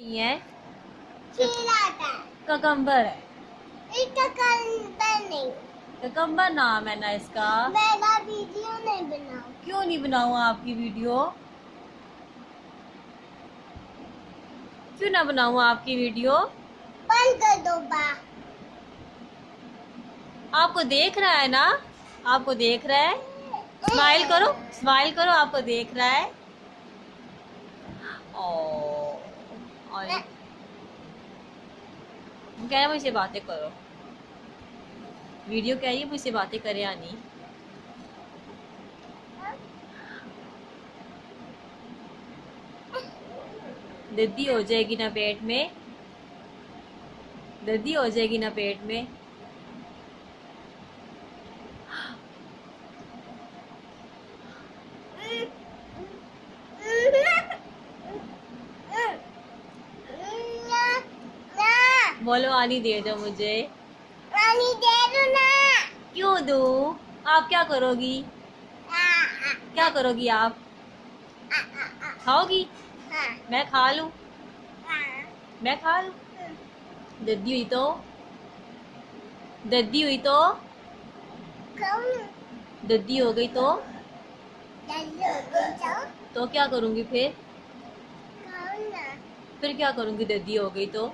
नहीं है, खिलाता ककम्बर है। इसका कंबर नहीं। ककम्बर नाम है ना इसका। मेरा वीडियो नहीं बनाओ। क्यों नहीं बनाऊँ आपकी वीडियो? क्यों ना बनाऊँ आपकी वीडियो? बंद कर दो बा। आपको देख रहा है ना, आपको देख रहा है। स्माइल करो, स्माइल करो, आपको देख रहा है। और कह रहे मुझसे बातें करो, वीडियो कह रही है मुझसे बातें करे या नहीं। दद्दी हो जाएगी ना पेट में, दद्दी हो जाएगी ना पेट में। बोलो आनी दे दो मुझे। पानी दे दो ना। क्यों दूँ? आप क्या करोगी? क्या करोगी आप? खाओगी? मैं खा लूं? मैं खा लूं? दद्दी हुई तो, दद्दी हुई तो, दद्दी हो गई तो क्या करूंगी फिर? फिर क्या करूंगी दद्दी हो गई तो?